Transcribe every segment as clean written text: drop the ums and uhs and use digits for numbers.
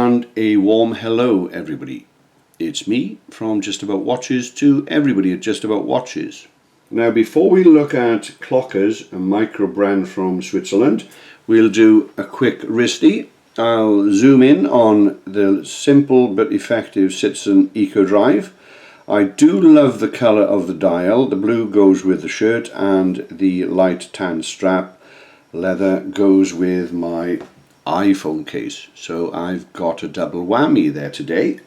and a warm hello everybody. It's me from Just About Watches to everybody at Just About Watches. Now before we look at KLOK-01, a micro brand from Switzerland, we'll do a quick wristy. I'll zoom in on the simple but effective Citizen Eco Drive. I do love the colour of the dial. The blue goes with the shirt and the light tan strap leather goes with my iPhone case. So I've got a double whammy there today.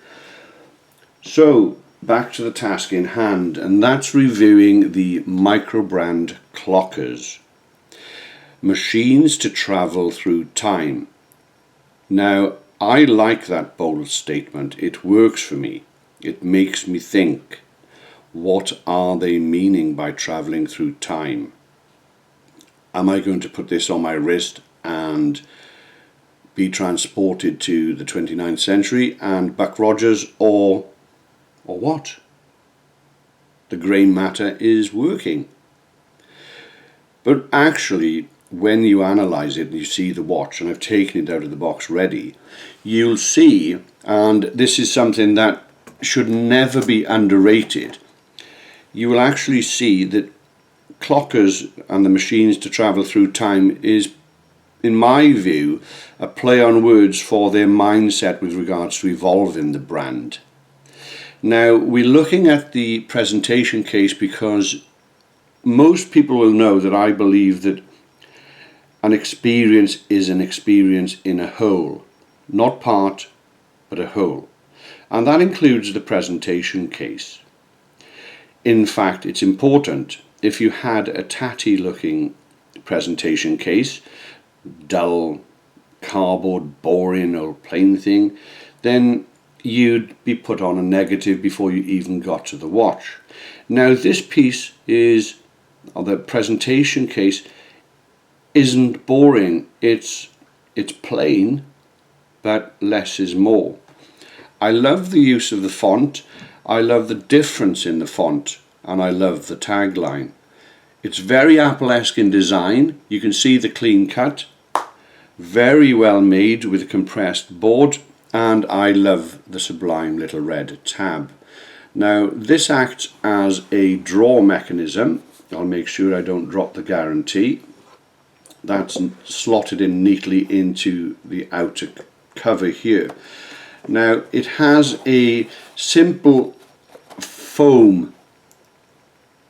So back to the task in hand, and that's reviewing the micro brand KLOK-01. Machines to travel through time. Now I like that bold statement. It works for me. It makes me think, what are they meaning by travelling through time? Am I going to put this on my wrist and be transported to the 29th century and Buck Rogers, or what? The grey matter is working. But actually, when you analyse it and you see the watch, and I've taken it out of the box ready, you'll see, and this is something that should never be underrated, you will actually see that KLOK-01 and the machines to travel through time is, in my view, a play on words for their mindset with regards to evolving the brand. Now, we're looking at the presentation case because most people will know that I believe that an experience is an experience in a whole, not part, but a whole. And that includes the presentation case. In fact, it's important. If you had a tatty looking presentation case, dull, cardboard, boring old plain thing, then you'd be put on a negative before you even got to the watch. Now this piece is, or the presentation case, isn't boring. It's plain, but less is more. I love the use of the font. I love the difference in the font, and I love the tagline. It's very Apple-esque in design. You can see the clean cut, very well made with a compressed board, and I love the sublime little red tab. Now this acts as a draw mechanism. I'll make sure I don't drop the guarantee. That's slotted in neatly into the outer cover here. Now it has a simple foam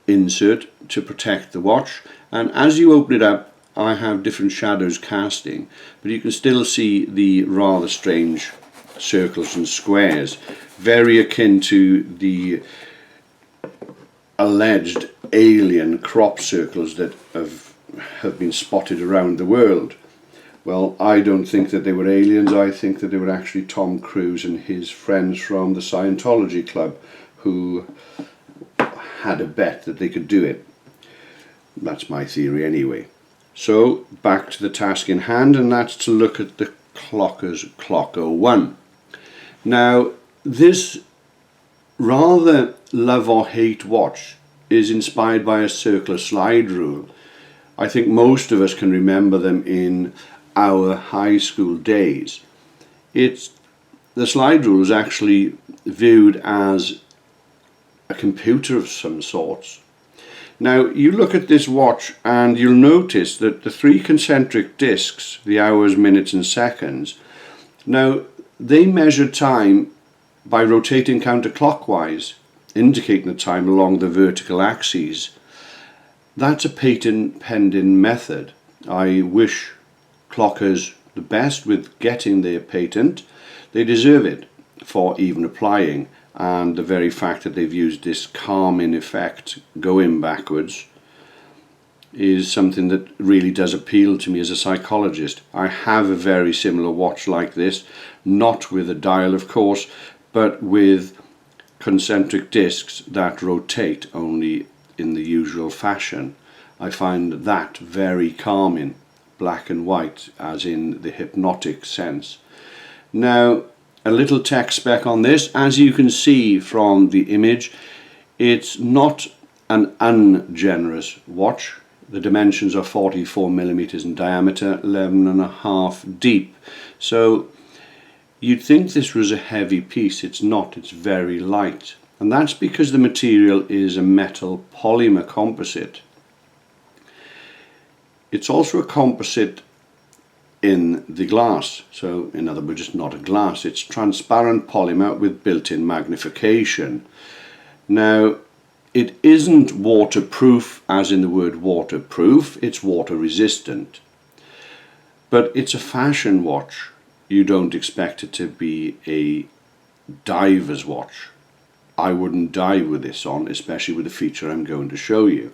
insert to protect the watch, and as you open it up I have different shadows casting, but you can still see the rather strange circles and squares, very akin to the alleged alien crop circles that have been spotted around the world. Well, I don't think that they were aliens. I think that they were actually Tom Cruise and his friends from the Scientology club who had a bet that they could do it. That's my theory anyway. So back to the task in hand, and that's to look at the KLOK-01. Now this rather love or hate watch is inspired by a circular slide rule. I think most of us can remember them in our high school days. The slide rule is actually viewed as a computer of some sorts. Now you look at this watch and you'll notice that the three concentric discs, the hours, minutes and seconds, now they measure time by rotating counterclockwise, indicating the time along the vertical axes. That's a patent pending method. I wish KLOK-01 the best with getting their patent. They deserve it for even applying, and the very fact that they've used this calming effect going backwards is something that really does appeal to me as a psychologist. I have a very similar watch like this, not with a dial of course, but with concentric discs that rotate only in the usual fashion. I find that very calming, black and white, as in the hypnotic sense. Now a little tech spec on this. As you can see from the image, it's not an ungenerous watch. The dimensions are 44 millimeters in diameter, 11.5 deep. So You'd think this was a heavy piece. It's not, it's very light. And that's because the material is a metal polymer composite. It's also a composite in the glass. So in other words, it's not a glass. It's transparent polymer with built-in magnification. Now, it isn't waterproof as in the word waterproof. It's water resistant. But it's a fashion watch. You don't expect it to be a diver's watch. I wouldn't dive with this on, especially with the feature I'm going to show you.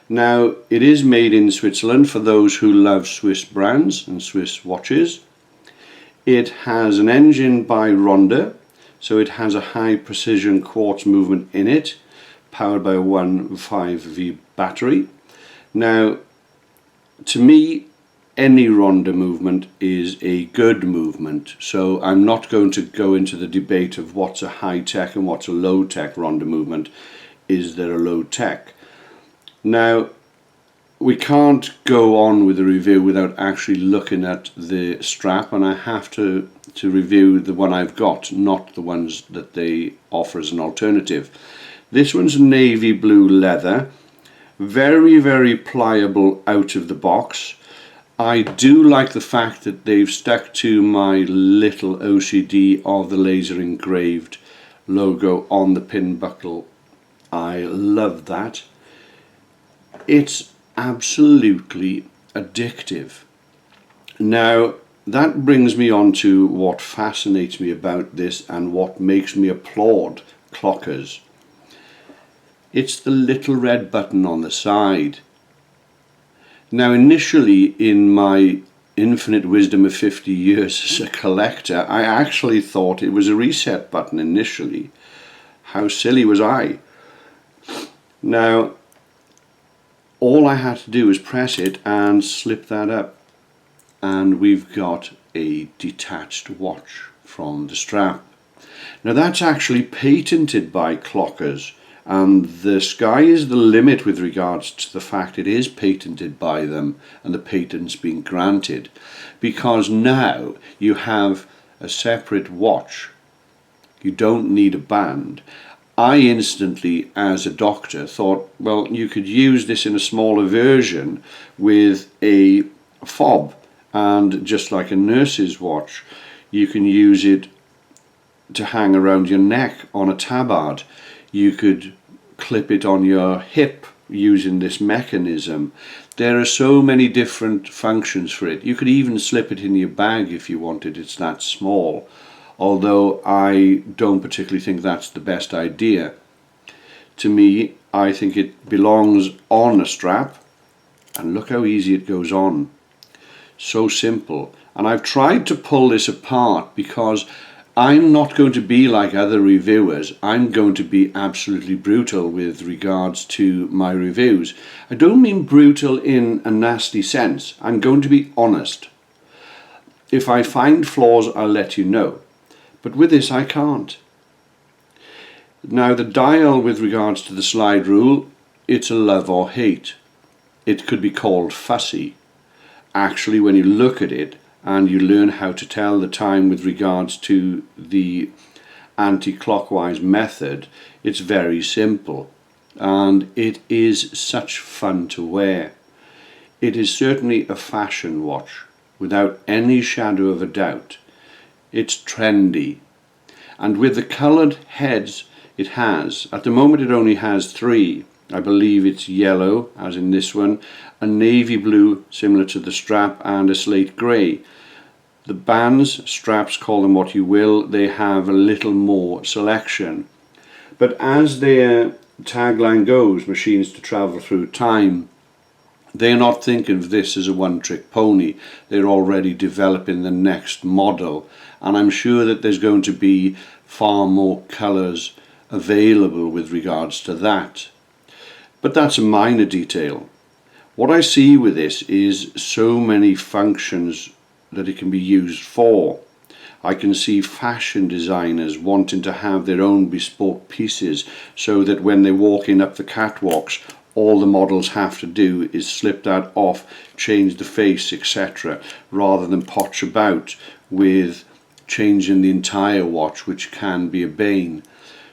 Now, it is made in Switzerland for those who love Swiss brands and Swiss watches. It has an engine by Ronda, so it has a high precision quartz movement in it, powered by a 1.5V battery. Now, to me, any Ronda movement is a good movement, so I'm not going to go into the debate of what's a high-tech and what's a low-tech Ronda movement. Is there a low-tech? Now, we can't go on with the review without actually looking at the strap, and I have to review the one I've got, not the ones that they offer as an alternative. This one's navy blue leather, very, very pliable out of the box. I do like the fact that they've stuck to my little OCD of the laser engraved logo on the pin buckle. I love that. It's absolutely addictive. Now, that brings me on to what fascinates me about this and what makes me applaud clockers. It's the little red button on the side. Now, initially, in my infinite wisdom of 50 years as a collector, I actually thought it was a reset button initially. How silly was I? Now, all I had to do was press it and slip that up, and we've got a detached watch from the strap. Now, that's actually patented by clockers, and the sky is the limit with regards to the fact it is patented by them and the patent's been granted, because now you have a separate watch. You don't need a band. I instantly, as a doctor, thought, well, you could use this in a smaller version with a fob, and just like a nurse's watch, you can use it to hang around your neck on a tabard. You could clip it on your hip using this mechanism. There are so many different functions for it. You could even slip it in your bag if you wanted. It's that small. Although I don't particularly think that's the best idea. To me, I think it belongs on a strap, and look how easy it goes on. So simple. And I've tried to pull this apart because I'm not going to be like other reviewers. I'm going to be absolutely brutal with regards to my reviews. I don't mean brutal in a nasty sense. I'm going to be honest. If I find flaws, I'll let you know. But with this, I can't. Now, the dial with regards to the slide rule, it's a love or hate. It could be called fussy. Actually, when you look at it, and you learn how to tell the time with regards to the anti-clockwise method, it's very simple, and it is such fun to wear. It is certainly a fashion watch, without any shadow of a doubt. It's trendy, and with the coloured heads it has, at the moment it only has 3. I believe it's yellow, as in this one, a navy blue, similar to the strap, and a slate grey. The bands, straps, call them what you will, they have a little more selection. But as their tagline goes, machines to travel through time, they're not thinking of this as a one-trick pony. They're already developing the next model, and I'm sure that there's going to be far more colours available with regards to that. But that's a minor detail. What I see with this is so many functions that it can be used for. I can see fashion designers wanting to have their own bespoke pieces so that when they walk in up the catwalks, all the models have to do is slip that off, change the face, etc., rather than potch about with changing the entire watch, which can be a bane.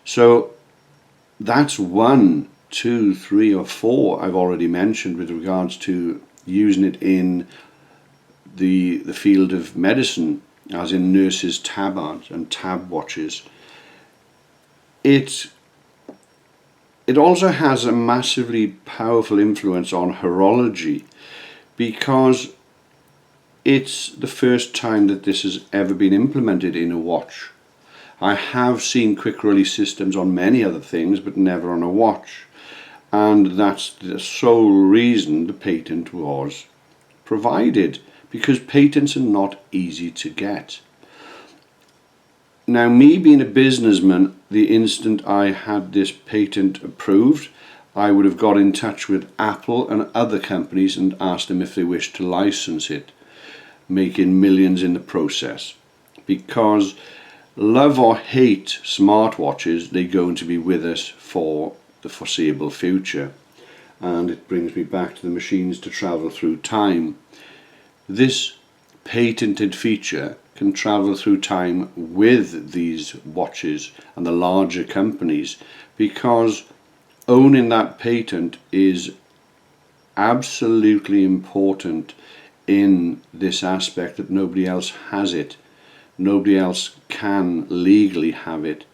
So that's 1, 2, 3 or 4 I've already mentioned with regards to using it in the field of medicine, as in nurses' tabards and tab watches. It also has a massively powerful influence on horology, because it's the first time that this has ever been implemented in a watch. I have seen quick release systems on many other things, but never on a watch. And that's the sole reason the patent was provided, because patents are not easy to get. Now, me being a businessman, the instant I had this patent approved, I would have got in touch with Apple and other companies and asked them if they wished to license it, making millions in the process. Because love or hate smartwatches, they're going to be with us for the foreseeable future. And it brings me back to the machines to travel through time. This patented feature can travel through time with these watches and the larger companies, because owning that patent is absolutely important in this aspect, that nobody else has it. Nobody else can legally have it.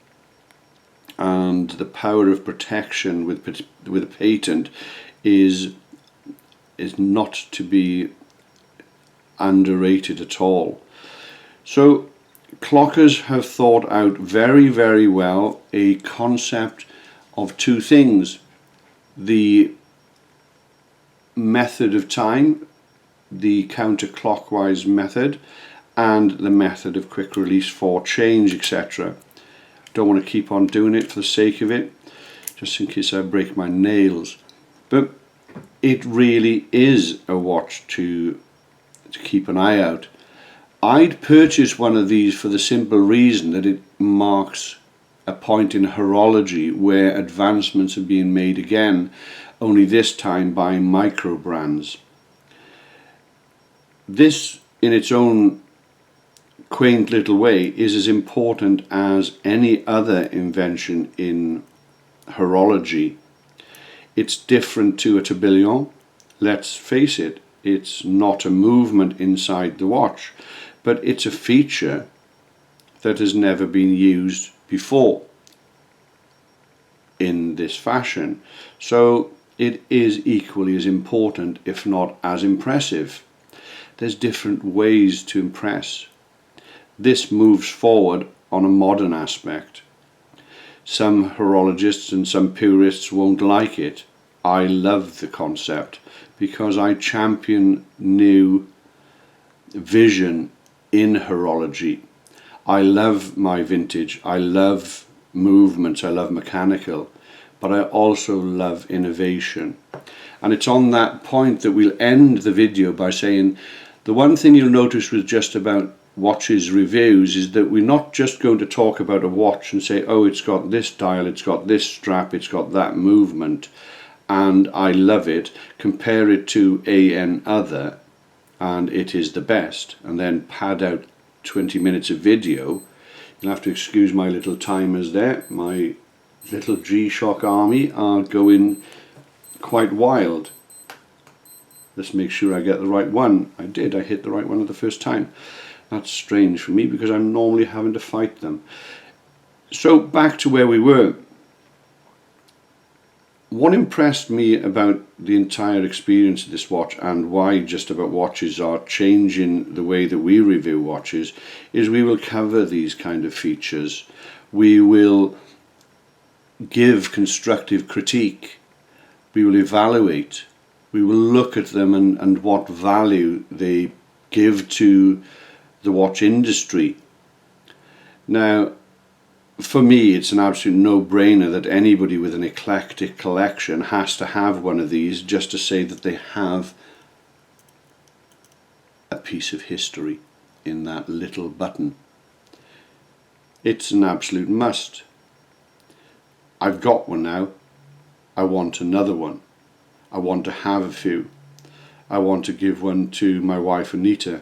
And the power of protection with a patent is not to be underrated at all. So clockers have thought out very, very well a concept of 2 things: the method of time, the counterclockwise method, and the method of quick release for change, etc. Don't want to keep on doing it for the sake of it, just in case I break my nails. But it really is a watch to keep an eye out. I'd purchase one of these for the simple reason that it marks a point in horology where advancements are being made again, only this time by micro brands. This, in its own quaint little way, is as important as any other invention in horology. It's different to a tourbillon. Let's face it, it's not a movement inside the watch, but it's a feature that has never been used before in this fashion. So it is equally as important, if not as impressive. There's different ways to impress. This moves forward on a modern aspect. Some horologists and some purists won't like it. I love the concept because I champion new vision in horology. I love my vintage, I love movements, I love mechanical, but I also love innovation. And it's on that point that we'll end the video by saying the one thing you'll notice with just about watches reviews is that we're not just going to talk about a watch and say, oh, it's got this dial, it's got this strap, it's got that movement, and I love it, compare it to an other, and it is the best, and then pad out 20 minutes of video. You'll have to excuse my little timers there. My little G-Shock army are going quite wild. Let's make sure I get the right one. I did, I hit the right one at the first time. That's strange for me because I'm normally having to fight them. So back to where we were. What impressed me about the entire experience of this watch, and why Just About Watches are changing the way that we review watches, is we will cover these kind of features. We will give constructive critique. We will evaluate. We will look at them and what value they give to the watch industry. Now, for me, it's an absolute no-brainer that anybody with an eclectic collection has to have one of these, just to say that they have a piece of history in that little button. It's an absolute must. I've got one now. I want another one. I want to have a few. I want to give one to my wife Anita.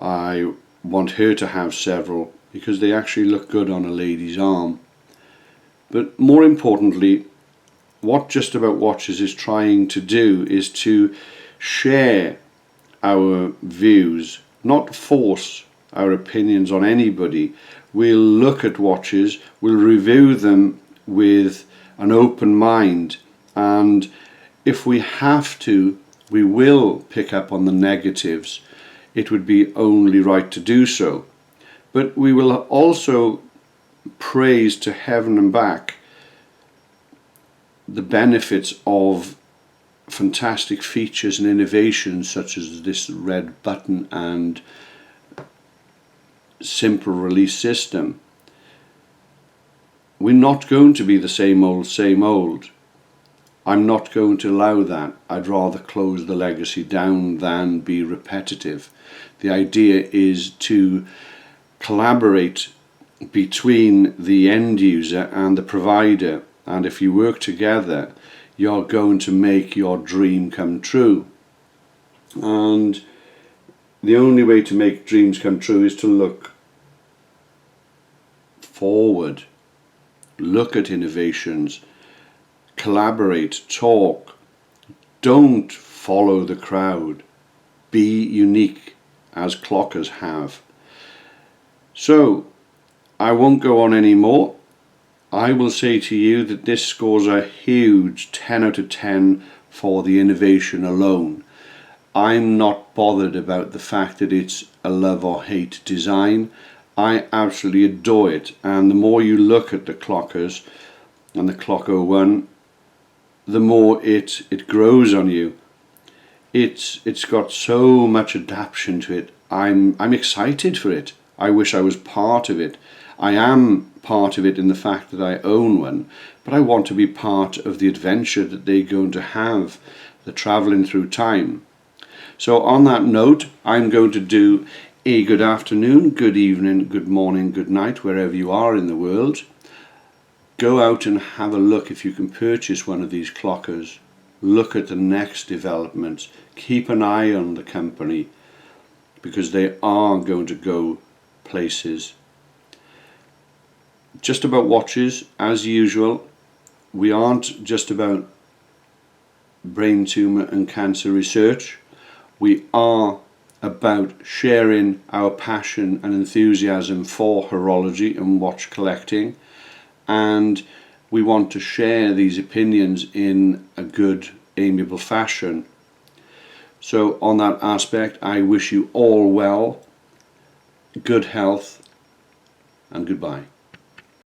I want her to have several because they actually look good on a lady's arm. But more importantly, what Just About Watches is trying to do is to share our views, not force our opinions on anybody. We'll look at watches, we'll review them with an open mind, and if we have to, we will pick up on the negatives. It would be only right to do so. But we will also praise to heaven and back the benefits of fantastic features and innovations such as this red button and simple release system. We're not going to be the same old, same old. I'm not going to allow that. I'd rather close the legacy down than be repetitive. The idea is to collaborate between the end user and the provider, and if you work together, you're going to make your dream come true. And the only way to make dreams come true is to look forward, look at innovations, collaborate, talk. Don't follow the crowd. Be unique, as clockers have. So, I won't go on anymore. I will say to you that this scores a huge 10 out of 10 for the innovation alone. I'm not bothered about the fact that it's a love or hate design. I absolutely adore it, and the more you look at the clockers and the KLOK-01, the more it grows on you. It's got so much adaptation to it. I'm excited for it. I wish I was part of it. I am part of it in the fact that I own one, but I want to be part of the adventure that they're going to have, the travelling through time. So on that note, I'm going to do a good afternoon, good evening, good morning, good night, wherever you are in the world. Go out and have a look if you can purchase one of these clockers. Look at the next developments. Keep an eye on the company because they are going to go places. Just About Watches, as usual, we aren't just about brain tumour and cancer research. We are about sharing our passion and enthusiasm for horology and watch collecting, and we want to share these opinions in a good, amiable fashion. So on that aspect, I wish you all well, good health, and goodbye.